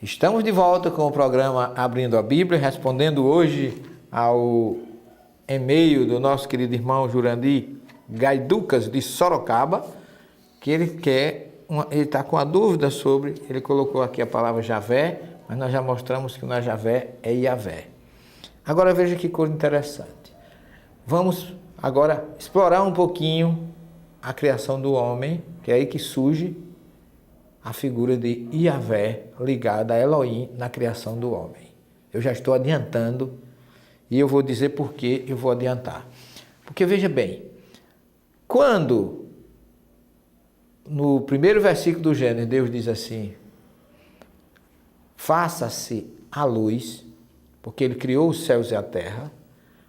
Estamos de volta com o programa Abrindo a Bíblia, respondendo hoje ao e-mail do nosso querido irmão Jurandir Gaiducas de Sorocaba, que ele está com a dúvida sobre, ele colocou aqui a palavra Javé, mas nós já mostramos que não é Javé, é Iavé. Agora veja que coisa interessante. Vamos agora explorar um pouquinho a criação do homem, que é aí que surge a figura de Iavé ligada a Elohim na criação do homem. Eu já estou adiantando e eu vou dizer por que eu vou adiantar. Porque veja bem, quando no primeiro versículo do Gênesis Deus diz assim: faça-se a luz, porque ele criou os céus e a terra,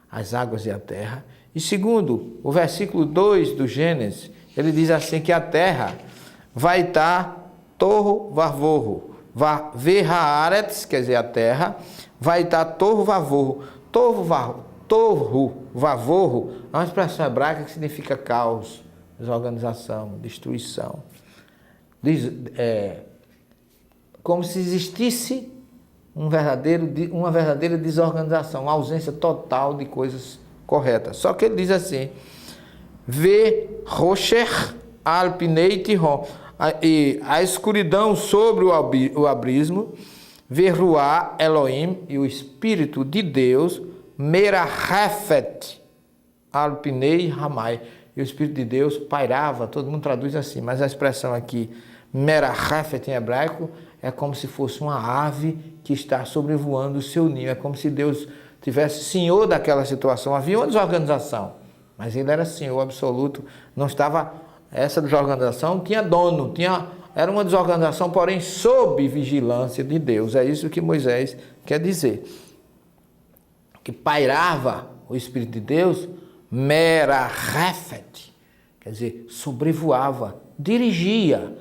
as águas e a terra. E segundo o versículo 2 do Gênesis, ele diz assim que a terra vai estar torro vavorro, verhaaretz, quer dizer a terra, vai estar torro vavorro. Torro vavorro é uma expressão hebraica que significa caos, desorganização, destruição. Como se existisse uma verdadeira desorganização, uma ausência total de coisas corretas. Só que ele diz assim: Ve rocher alpinei tihon, a escuridão sobre o abismo, Veruá Elohim, e o Espírito de Deus, Merahefet alpinei ramai, e o Espírito de Deus pairava. Todo mundo traduz assim, mas a expressão aqui, Merahefet em hebraico, é como se fosse uma ave que está sobrevoando o seu ninho. É como se Deus tivesse senhor daquela situação. Havia uma desorganização, mas ele era senhor absoluto. Não estava... Essa desorganização tinha dono, era uma desorganização, porém, sob vigilância de Deus. É isso que Moisés quer dizer. Que pairava o Espírito de Deus, Merahefet, quer dizer, sobrevoava, dirigia,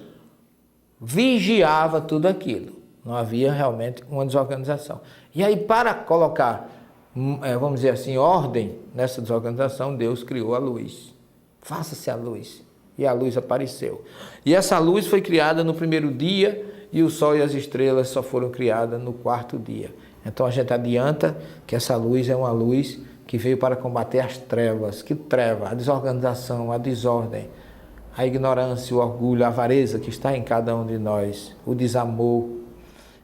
vigiava tudo aquilo. Não havia realmente uma desorganização. E aí, para colocar, vamos dizer assim, ordem nessa desorganização, Deus criou a luz. Faça-se a luz. E a luz apareceu. E essa luz foi criada no primeiro dia, e o sol e as estrelas só foram criadas no quarto dia. Então a gente adianta que essa luz é uma luz que veio para combater as trevas. Que treva? A desorganização, a desordem, a ignorância, o orgulho, a avareza que está em cada um de nós, o desamor.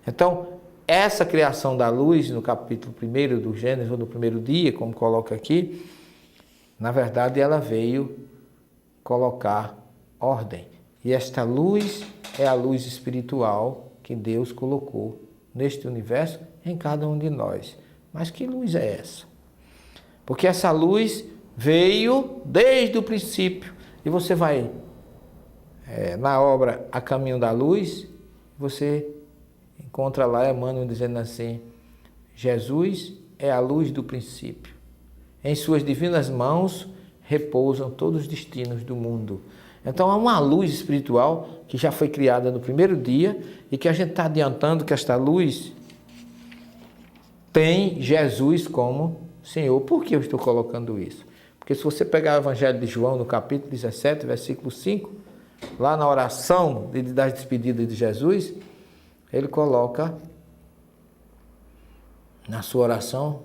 Então, essa criação da luz, no capítulo 1 do Gênesis, ou no primeiro dia, como coloca aqui, na verdade ela veio colocar ordem. E esta luz é a luz espiritual que Deus colocou neste universo em cada um de nós. Mas que luz é essa? Porque essa luz veio desde o princípio. E você vai na obra A Caminho da Luz, você encontra lá Emmanuel dizendo assim: Jesus é a luz do princípio. Em suas divinas mãos repousam todos os destinos do mundo. Então há uma luz espiritual que já foi criada no primeiro dia e que a gente está adiantando que esta luz tem Jesus como Senhor. Por que eu estou colocando isso? Porque se você pegar o Evangelho de João no capítulo 17, versículo 5, lá na oração das despedidas de Jesus, ele coloca na sua oração,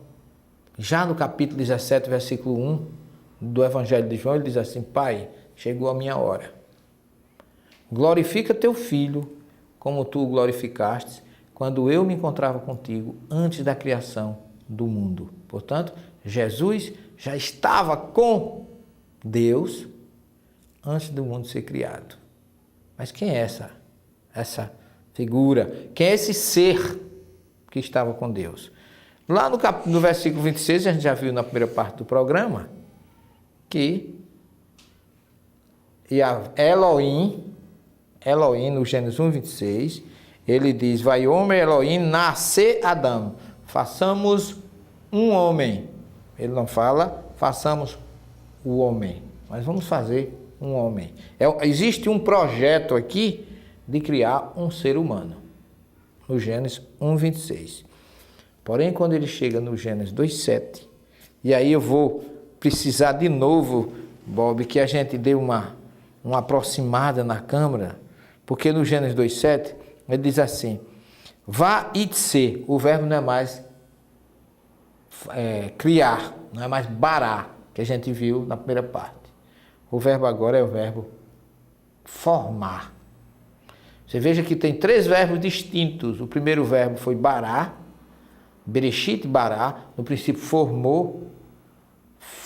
já no capítulo 17, versículo 1, do Evangelho de João, ele diz assim: Pai, chegou a minha hora. Glorifica teu Filho, como tu o glorificaste, quando eu me encontrava contigo antes da criação do mundo. Portanto, Jesus já estava com Deus antes do mundo ser criado. Mas quem é essa figura? Quem é esse ser que estava com Deus? Lá no versículo 26, a gente já viu na primeira parte do programa, que Elohim, no Gênesis 1, 26, ele diz: vai homem Elohim nascer Adão, façamos um homem. Ele não fala façamos o homem, mas vamos fazer um homem. Existe um projeto aqui de criar um ser humano, no Gênesis 1, 26. Porém, quando ele chega no Gênesis 2, 7, e aí eu vou precisar de novo, Bob, que a gente dê uma aproximada na câmera, porque no Gênesis 2,7, ele diz assim: Va-itse, o verbo não é mais criar, não é mais bará, que a gente viu na primeira parte. O verbo agora é o verbo formar. Você veja que tem 3 verbos distintos. O primeiro verbo foi bará, bereshit bará, no princípio formou,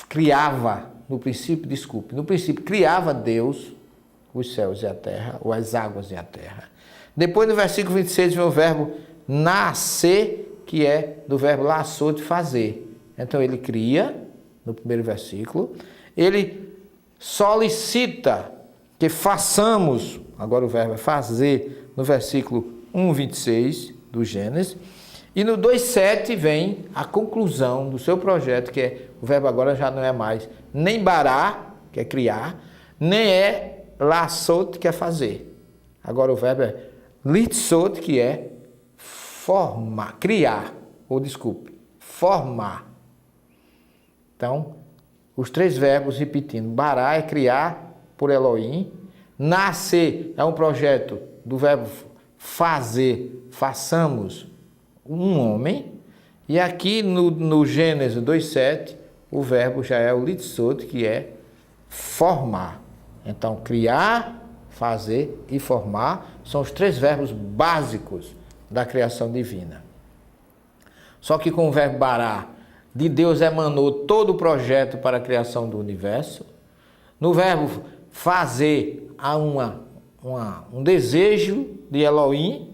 criava, no princípio criava Deus os céus e a terra, ou as águas e a terra. Depois no versículo 26 vem o verbo nascer, que é do verbo laçou, de fazer. Então ele cria, no primeiro versículo, ele solicita que façamos, agora o verbo é fazer, no versículo 1:26 do Gênesis, e no 2:7 vem a conclusão do seu projeto, que é, o verbo agora já não é mais nem bará, que é criar, nem é laçot, que é fazer. Agora o verbo é litzot, que é formar, criar, formar. Então, os 3 verbos repetindo, bará é criar por Elohim, nascer é um projeto do verbo fazer, façamos um homem, e aqui no Gênesis 2:7, o verbo já é o litzot, que é formar. Então, criar, fazer e formar são os 3 verbos básicos da criação divina. Só que com o verbo bará, de Deus emanou todo o projeto para a criação do universo. No verbo fazer, há um desejo de Elohim.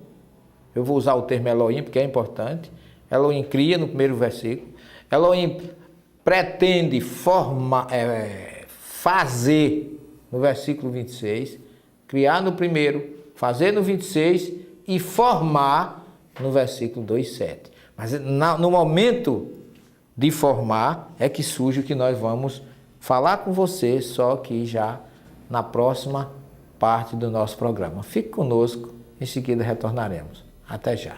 Eu vou usar o termo Elohim porque é importante. Elohim cria no primeiro versículo. Elohim pretende fazer no versículo 26. Criar no primeiro, fazer no 26 e formar no versículo 2:7. Mas no momento de formar é que surge o que nós vamos falar com você, só que já na próxima parte do nosso programa. Fique conosco, em seguida retornaremos. Até já.